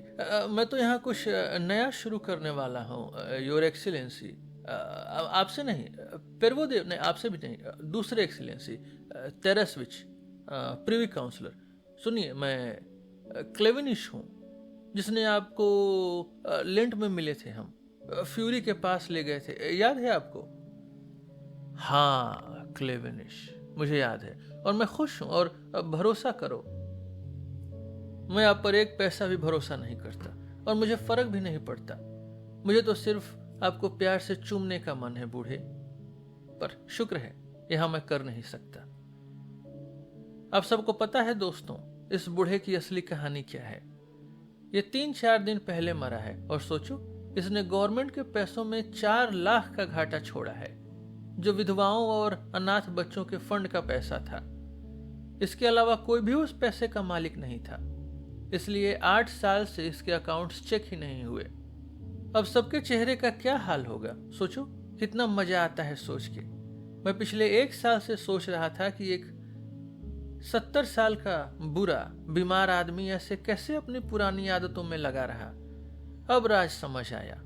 मैं तो यहाँ कुछ नया शुरू करने वाला हूँ, योर एक्सीलेंसी। आपसे नहीं, पेरवोदेव नहीं, आपसे भी नहीं, दूसरे एक्सीलेंसी, तेरसविच, प्रिवी काउंसलर। सुनिए, मैं क्लेविनिश हूँ, जिसने आपको लेंट में मिले थे। हम फ्यूरी के पास ले गए थे, याद है आपको? हाँ, क्लेविनिश, मुझे याद है, और मैं खुश हूं। और भरोसा करो, मैं आप पर एक पैसा भी भरोसा नहीं करता, और मुझे फर्क भी नहीं पड़ता। मुझे तो सिर्फ आपको प्यार से चूमने का मन है बूढ़े, पर शुक्र है यहां मैं कर नहीं सकता। आप सबको पता है दोस्तों, इस बूढ़े की असली कहानी क्या है। ये 3-4 दिन पहले मरा है, और सोचो, इसने गवर्नमेंट के पैसों में 4 लाख का घाटा छोड़ा है, जो विधवाओं और अनाथ बच्चों के फंड का पैसा था। इसके अलावा कोई भी उस पैसे का मालिक नहीं था, इसलिए 8 साल से इसके अकाउंट्स चेक ही नहीं हुए। अब सबके चेहरे का क्या हाल होगा, सोचो। कितना मजा आता है सोच के। मैं पिछले 1 साल से सोच रहा था कि एक 70 साल का बुरा बीमार आदमी ऐसे कैसे अपनी पुरानी आदतों में लगा रहा। अब राज समझ आया।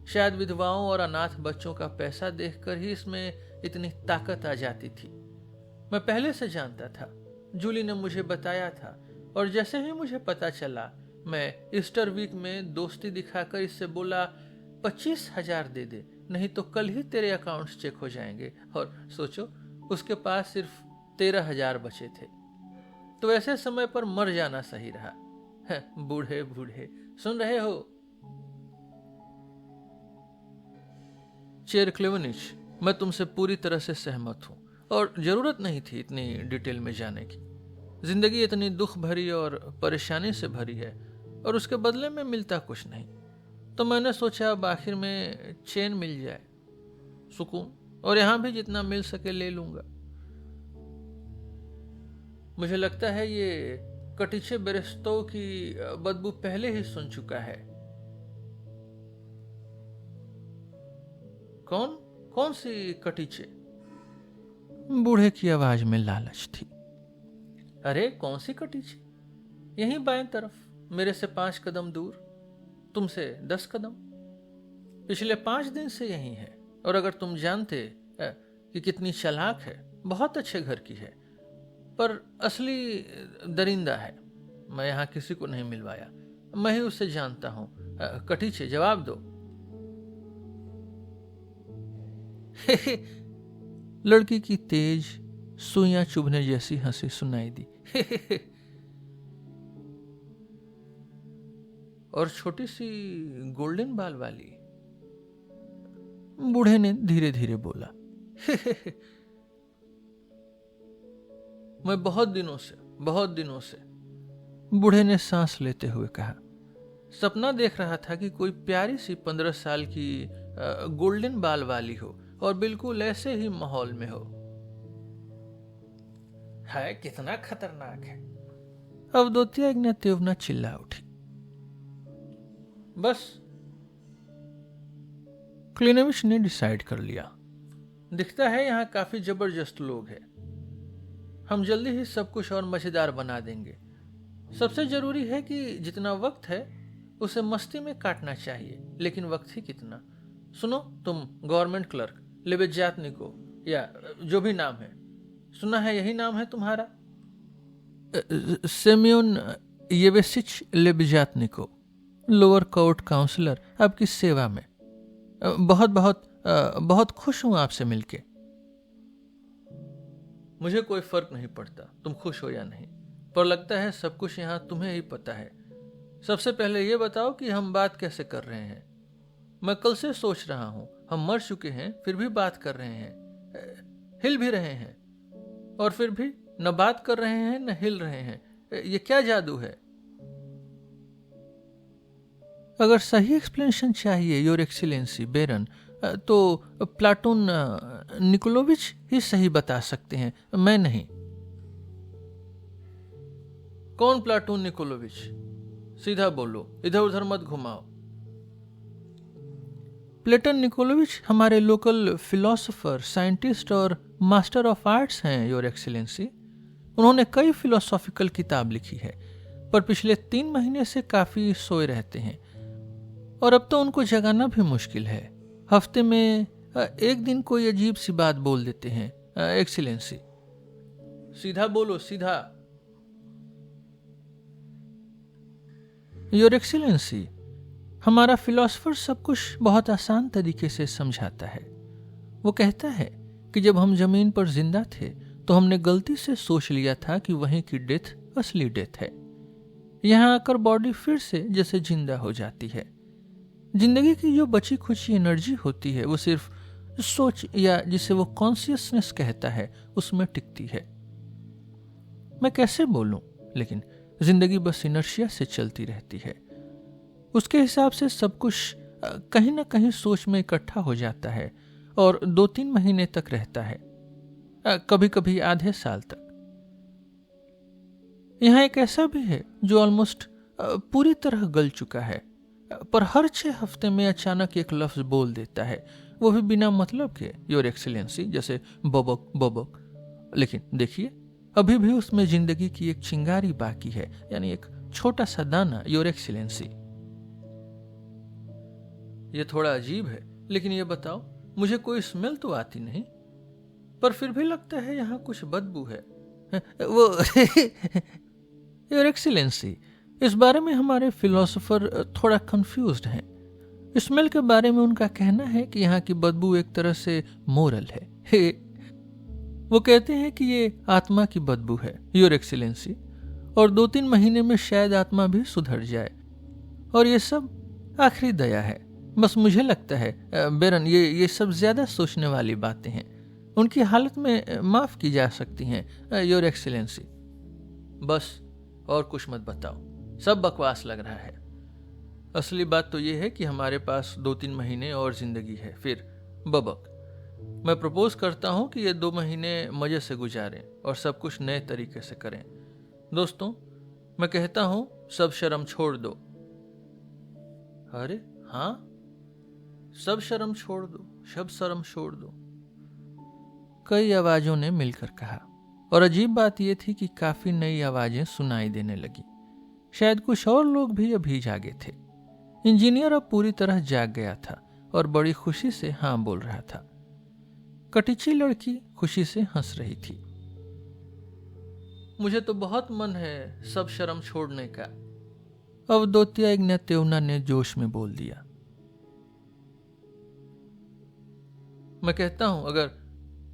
शायद विधवाओं और अनाथ बच्चों का पैसा देखकर ही इसमें इतनी ताकत आ जाती थी। मैं पहले से जानता था, जूली ने मुझे बताया था, और जैसे ही मुझे पता चला, मैं ईस्टर वीक में दोस्ती दिखाकर इससे बोला, 25,000 दे दे, नहीं तो कल ही तेरे अकाउंट्स चेक हो जाएंगे। और सोचो, उसके पास सिर्फ 13,000 बचे थे। तो ऐसे समय पर मर जाना सही रहा। बूढ़े बूढ़े, सुन रहे हो? चेयर क्लेवनिच, मैं तुमसे पूरी तरह से सहमत हूं, और जरूरत नहीं थी इतनी डिटेल में जाने की। जिंदगी इतनी दुख भरी और परेशानी से भरी है, और उसके बदले में मिलता कुछ नहीं। तो मैंने सोचा अब आखिर में चैन मिल जाए, सुकून, और यहां भी जितना मिल सके ले लूंगा। मुझे लगता है ये कटिचे बेरेस्तों की बदबू पहले ही सुन चुका है। कौन कौन सी कटिचे? बूढ़े की आवाज में लालच थी। अरे कौन सी कटिचे? यहीं बाएं तरफ, मेरे से 5 कदम दूर, तुमसे 10 कदम। पिछले 5 दिन से यहीं है, और अगर तुम जानते कि कितनी चालाक है, बहुत अच्छे घर की है, पर असली दरिंदा है। मैं यहां किसी को नहीं मिलवाया, मैं ही उसे जानता हूं। कटिचे, जवाब दो। लड़की की तेज सुइयां चुभने जैसी हंसी सुनाई दी। और छोटी सी गोल्डन बाल वाली, बूढ़े ने धीरे धीरे बोला। मैं बहुत दिनों से, बूढ़े ने सांस लेते हुए कहा, सपना देख रहा था कि कोई प्यारी सी 15 साल की गोल्डन बाल वाली हो, और बिल्कुल ऐसे ही माहौल में हो। है कितना खतरनाक है। अवदोतिया इग्नातियोवना चिल्ला उठी। बस, क्लिनेविच ने डिसाइड कर लिया। दिखता है यहाँ काफी जबरदस्त लोग हैं। हम जल्दी ही सब कुछ और मजेदार बना देंगे। सबसे जरूरी है कि जितना वक्त है उसे मस्ती में काटना चाहिए, लेकिन वक्त ही कितना। सुनो, तुम गवर्नमेंट क्लर्क लेबेजातनिको, या जो भी नाम है, सुना है यही नाम है तुम्हारा? सेमियोन येवेसिच लेबेजातनिको, लोअर कोर्ट काउंसलर, आपकी सेवा में। बहुत बहुत बहुत खुश हूं आपसे मिलके। मुझे कोई फर्क नहीं पड़ता तुम खुश हो या नहीं, पर लगता है सब कुछ यहां तुम्हें ही पता है। सबसे पहले यह बताओ कि हम बात कैसे कर रहे हैं। मैं कल से सोच रहा हूं, हम मर चुके हैं फिर भी बात कर रहे हैं, हिल भी रहे हैं, और फिर भी न बात कर रहे हैं न हिल रहे हैं। ये क्या जादू है? अगर सही एक्सप्लेनेशन चाहिए योर एक्सीलेंसी बेरन, तो प्लाटून निकोलोविच ही सही बता सकते हैं, मैं नहीं। कौन प्लाटून निकोलोविच? सीधा बोलो, इधर उधर मत घुमाओ। प्लेटन निकोलोविच हमारे लोकल फिलोसोफर, साइंटिस्ट और मास्टर ऑफ आर्ट्स हैं योर एक्सीलेंसी। उन्होंने कई फिलोसॉफिकल किताब लिखी है, पर पिछले 3 महीने से काफी सोए रहते हैं और अब तो उनको जगाना भी मुश्किल है। हफ्ते में एक दिन कोई अजीब सी बात बोल देते हैं एक्सीलेंसी। सीधा बोलो, सीधा। योर एक्सीलेंसी, हमारा फिलोसोफर सब कुछ बहुत आसान तरीके से समझाता है। वो कहता है कि जब हम जमीन पर जिंदा थे तो हमने गलती से सोच लिया था कि वहीं की डेथ असली डेथ है। यहाँ आकर बॉडी फिर से जैसे जिंदा हो जाती है। जिंदगी की जो बची खुची एनर्जी होती है वो सिर्फ सोच, या जिसे वो कॉन्शियसनेस कहता है, उसमें टिकती है। मैं कैसे बोलूं, लेकिन जिंदगी बस इनर्शिया से चलती रहती है। उसके हिसाब से सब कुछ कहीं ना कहीं सोच में इकट्ठा हो जाता है और 2-3 महीने तक रहता है, कभी कभी आधे साल तक। यहाँ एक ऐसा भी है जो ऑलमोस्ट पूरी तरह गल चुका है, पर हर 6 हफ्ते में अचानक एक लफ्ज बोल देता है, वो भी बिना मतलब के योर एक्सीलेंसी, जैसे बबक बबक। लेकिन देखिए, अभी भी उसमें जिंदगी की एक चिंगारी बाकी है, यानी एक छोटा सा दाना योर एक्सीलेंसी। ये थोड़ा अजीब है, लेकिन ये बताओ, मुझे कोई स्मेल तो आती नहीं, पर फिर भी लगता है यहाँ कुछ बदबू है। वो योर एक्सीलेंसी, इस बारे में हमारे फिलोसोफर थोड़ा कंफ्यूज्ड हैं। स्मेल के बारे में उनका कहना है कि यहाँ की बदबू एक तरह से मोरल है। वो कहते हैं कि ये आत्मा की बदबू है योर एक्सीलेंसी, और 2-3 महीने में शायद आत्मा भी सुधर जाए, और ये सब आखिरी दया है। बस मुझे लगता है बेरन, ये सब ज्यादा सोचने वाली बातें हैं। उनकी हालत में माफ की जा सकती हैं योर एक्सीलेंसी। बस और कुछ मत बताओ, सब बकवास लग रहा है। असली बात तो ये है कि हमारे पास 2-3 महीने और जिंदगी है, फिर बबक। मैं प्रपोज करता हूं कि ये 2 महीने मजे से गुजारें और सब कुछ नए तरीके से करें। दोस्तों, मैं कहता हूं, सब शर्म छोड़ दो। अरे हाँ, सब शर्म छोड़ दो, सब शर्म छोड़ दो, कई आवाजों ने मिलकर कहा। और अजीब बात यह थी कि काफी नई आवाजें सुनाई देने लगी। शायद कुछ और लोग भी अभी जागे थे। इंजीनियर अब पूरी तरह जाग गया था और बड़ी खुशी से हाँ बोल रहा था। कटिची लड़की खुशी से हंस रही थी। मुझे तो बहुत मन है सब शर्म छोड़ने का, अवदोतिया इग्नात्यवना ने जोश में बोल दिया। मैं कहता हूं, अगर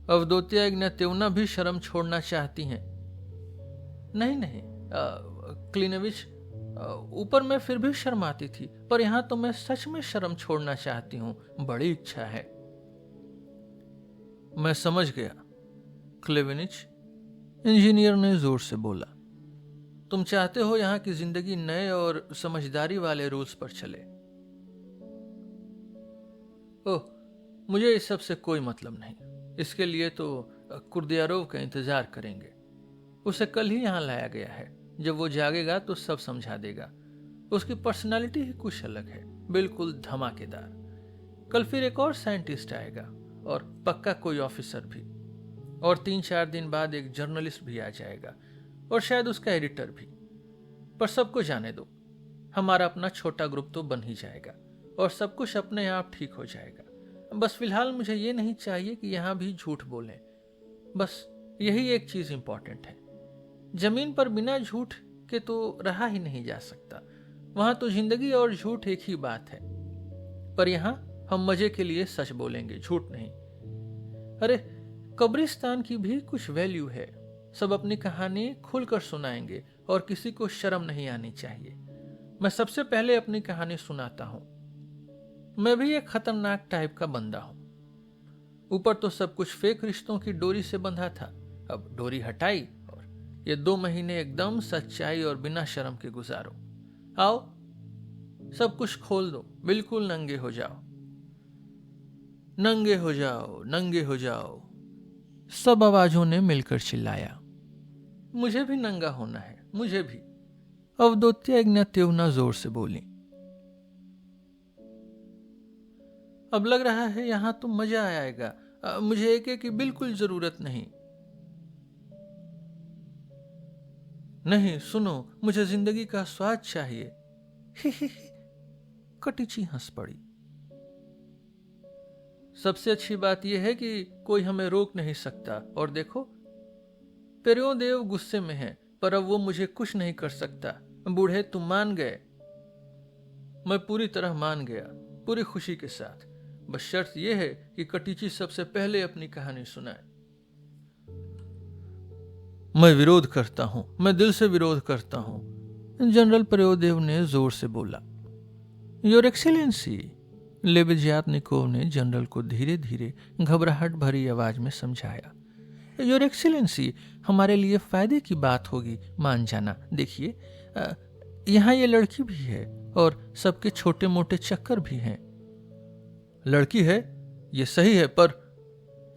अवदोतिया इग्नात्यवना भी शर्म छोड़ना चाहती हैं। नहीं, क्लिनोविच, ऊपर में फिर भी शर्म आती थी, पर यहां तो मैं सच में शर्म छोड़ना चाहती हूं, बड़ी इच्छा है। मैं समझ गया क्लेविनिच, इंजीनियर ने जोर से बोला। तुम चाहते हो यहां की जिंदगी नए और समझदारी वाले रूल्स पर चले। ओह, मुझे इस सब से कोई मतलब नहीं। इसके लिए तो कुर्दियारोव का इंतजार करेंगे। उसे कल ही यहां लाया गया है। जब वो जागेगा तो सब समझा देगा। उसकी पर्सनालिटी ही कुछ अलग है, बिल्कुल धमाकेदार। कल फिर एक और साइंटिस्ट आएगा, और पक्का कोई ऑफिसर भी, और 3-4 दिन बाद एक जर्नलिस्ट भी आ जाएगा, और शायद उसका एडिटर भी। पर सबको जाने दो, हमारा अपना छोटा ग्रुप तो बन ही जाएगा, और सब कुछ अपने आप ठीक हो जाएगा। बस फिलहाल मुझे ये नहीं चाहिए कि यहां भी झूठ बोलें। बस यही एक चीज इंपॉर्टेंट है। जमीन पर बिना झूठ के तो रहा ही नहीं जा सकता। वहां तो जिंदगी और झूठ एक ही बात है, पर यहां हम मजे के लिए सच बोलेंगे, झूठ नहीं। अरे, कब्रिस्तान की भी कुछ वैल्यू है। सब अपनी कहानी खुलकर सुनाएंगे और किसी को शर्म नहीं आनी चाहिए। मैं सबसे पहले अपनी कहानी सुनाता हूं। मैं भी एक खतरनाक टाइप का बंदा हूं। ऊपर तो सब कुछ फेक रिश्तों की डोरी से बंधा था, अब डोरी हटाई और ये 2 महीने एकदम सच्चाई और बिना शर्म के गुजारो। आओ, सब कुछ खोल दो, बिल्कुल नंगे हो जाओ, नंगे हो जाओ, नंगे हो जाओ। सब आवाजों ने मिलकर चिल्लाया। मुझे भी नंगा होना है, मुझे भी, अवदोत्या इग्नात्यवना जोर से बोली। अब लग रहा है यहां तो मजा आएगा। मुझे एक की बिल्कुल जरूरत नहीं। नहीं, सुनो, मुझे जिंदगी का स्वाद चाहिए। कटिची हंस पड़ी। सबसे अच्छी बात यह है कि कोई हमें रोक नहीं सकता। और देखो, पेरियोदेव गुस्से में है, पर अब वो मुझे कुछ नहीं कर सकता। बूढ़े, तुम मान गए। मैं पूरी तरह मान गया, पूरी खुशी के साथ। बस शर्त यह है कि कटिची सबसे पहले अपनी कहानी सुनाए। मैं विरोध करता हूं, मैं दिल से विरोध करता हूं, जनरल पेरियोदेव ने जोर से बोला। योर एक्सीलेंसी, लेबेज़्यातनिकोव ने जनरल को धीरे धीरे घबराहट भरी आवाज में समझाया। योर एक्सीलेंसी, हमारे लिए फायदे की बात होगी, मान जाना। देखिए, यहाँ ये लड़की भी है और सबके छोटे मोटे चक्कर भी हैं। लड़की है, ये सही है, पर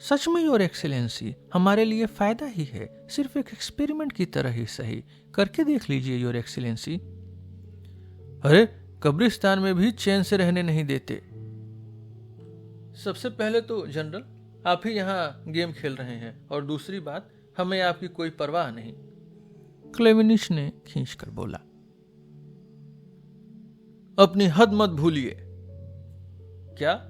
सच में योर एक्सीलेंसी, हमारे लिए फायदा ही है। सिर्फ एक एक्सपेरिमेंट की तरह ही सही, करके देख लीजिए योर एक्सीलेंसी। अरे, कब्रिस्तान में भी चैन से रहने नहीं देते। सबसे पहले तो जनरल, आप ही यहां गेम खेल रहे हैं, और दूसरी बात, हमें आपकी कोई परवाह नहीं, क्लेविनिश ने खींचकर बोला। अपनी हद मत भूलिए। क्या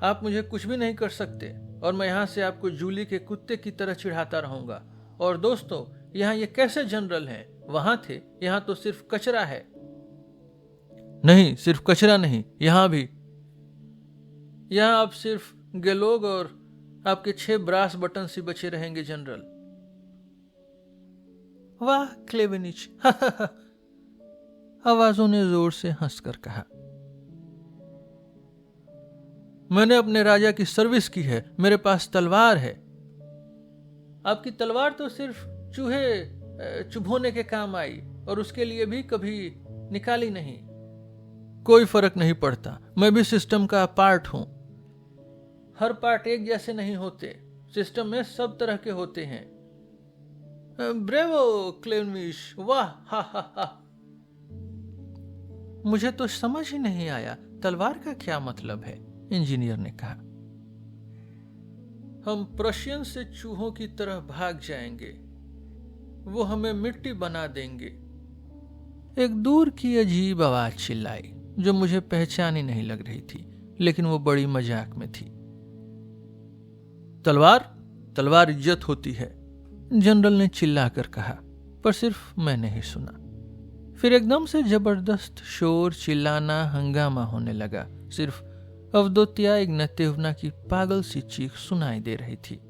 आप मुझे कुछ भी नहीं कर सकते? और मैं यहां से आपको जूली के कुत्ते की तरह चिढ़ाता रहूंगा। और दोस्तों, यहां ये कैसे जनरल हैं? वहां थे, यहां तो सिर्फ कचरा है। नहीं, सिर्फ कचरा नहीं, यहां भी। यहां आप सिर्फ गेलोग और आपके 6 ब्रास बटन से बचे रहेंगे जनरल। वाह क्लेविनिच, आवाजों ने जोर से हंसकर कहा। मैंने अपने राजा की सर्विस की है, मेरे पास तलवार है। आपकी तलवार तो सिर्फ चूहे चुभोने के काम आई, और उसके लिए भी कभी निकाली नहीं। कोई फर्क नहीं पड़ता, मैं भी सिस्टम का पार्ट हूं। हर पार्ट एक जैसे नहीं होते, सिस्टम में सब तरह के होते हैं। ब्रेवो क्लेविनिश, वाह, हा हा हा। मुझे तो समझ ही नहीं आया, तलवार का क्या मतलब है? इंजीनियर ने कहा। हम प्रशियन से चूहों की तरह भाग जाएंगे, वो हमें मिट्टी बना देंगे। एक दूर की अजीब आवाज चिल्लाई, जो मुझे पहचानी नहीं लग रही थी, लेकिन वो बड़ी मजाक में थी। तलवार, तलवार इज्जत होती है, जनरल ने चिल्लाकर कहा, पर सिर्फ मैंने ही सुना। फिर एकदम से जबरदस्त शोर, चिल्लाना, हंगामा होने लगा। सिर्फ अवदोत्या इग्नात्यवना की पागल सी चीख सुनाई दे रही थी।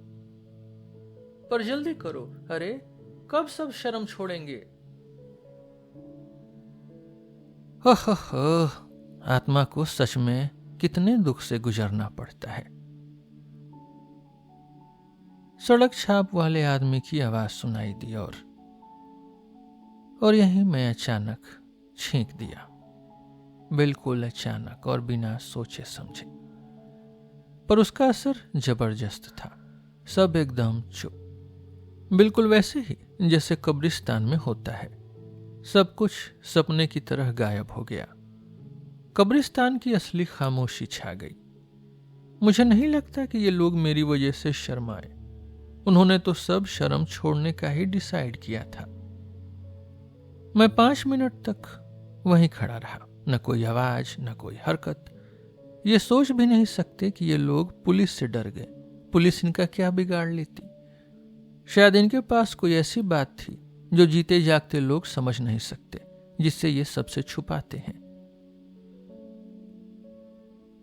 पर जल्दी करो, अरे कब सब शर्म छोड़ेंगे? आत्मा को सच में कितने दुख से गुजरना पड़ता है। सड़क छाप वाले आदमी की आवाज सुनाई दी और यहीं मैं अचानक छींक दिया, बिल्कुल अचानक और बिना सोचे समझे। पर उसका असर जबरदस्त था। सब एकदम चुप, बिल्कुल वैसे ही जैसे कब्रिस्तान में होता है। सब कुछ सपने की तरह गायब हो गया। कब्रिस्तान की असली खामोशी छा गई। मुझे नहीं लगता कि ये लोग मेरी वजह से शर्माए। उन्होंने तो सब शर्म छोड़ने का ही डिसाइड किया था। मैं 5 मिनट तक वहीं खड़ा रहा, न कोई आवाज, न कोई हरकत। ये सोच भी नहीं सकते कि ये लोग पुलिस से डर गए। पुलिस इनका क्या बिगाड़ लेती? शायद इनके पास कोई ऐसी बात थी जो जीते जागते लोग समझ नहीं सकते, जिससे ये सबसे छुपाते हैं।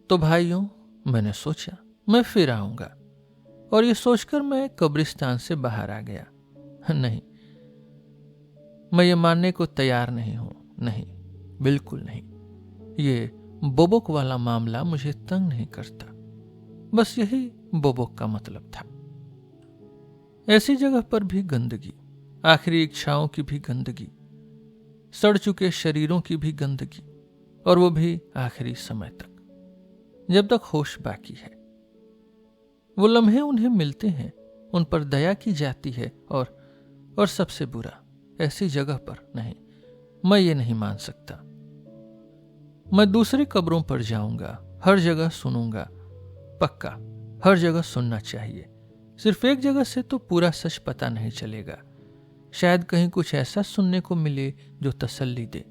तो भाइयों, मैंने सोचा मैं फिर आऊंगा, और ये सोचकर मैं कब्रिस्तान से बाहर आ गया। नहीं, मैं ये मानने को तैयार नहीं हूं। नहीं, बिल्कुल नहीं। ये बोबोक वाला मामला मुझे तंग नहीं करता। बस यही बोबोक का मतलब था। ऐसी जगह पर भी गंदगी, आखिरी इच्छाओं की भी गंदगी, सड़ चुके शरीरों की भी गंदगी, और वो भी आखिरी समय तक, जब तक होश बाकी है। वो लम्हे उन्हें मिलते हैं, उन पर दया की जाती है, और सबसे बुरा, ऐसी जगह पर नहीं, मैं ये नहीं मान सकता। मैं दूसरी कब्रों पर जाऊंगा, हर जगह सुनूंगा, पक्का हर जगह सुनना चाहिए। सिर्फ एक जगह से तो पूरा सच पता नहीं चलेगा। शायद कहीं कुछ ऐसा सुनने को मिले जो तसल्ली दे।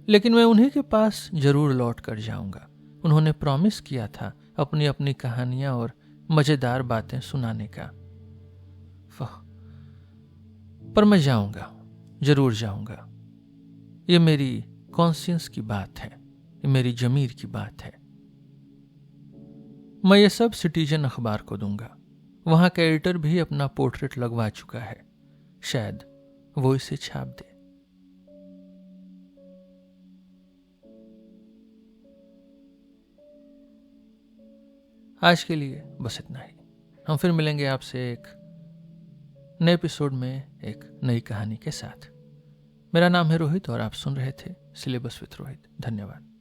लेकिन मैं उन्हीं के पास जरूर लौट कर जाऊंगा। उन्होंने प्रॉमिस किया था अपनी अपनी कहानियां और मजेदार बातें सुनाने का। पर मैं जाऊंगा, जरूर जाऊंगा। ये मेरी कॉन्शियंस की बात है, ये मेरी जमीर की बात है। मैं ये सब सिटीजन अखबार को दूंगा। वहां का एडिटर भी अपना पोर्ट्रेट लगवा चुका है, शायद वो इसे छाप दे। आज के लिए बस इतना ही। हम फिर मिलेंगे आपसे एक नए एपिसोड में एक नई कहानी के साथ। मेरा नाम है रोहित और आप सुन रहे थे सिलेबस विद रोहित। धन्यवाद।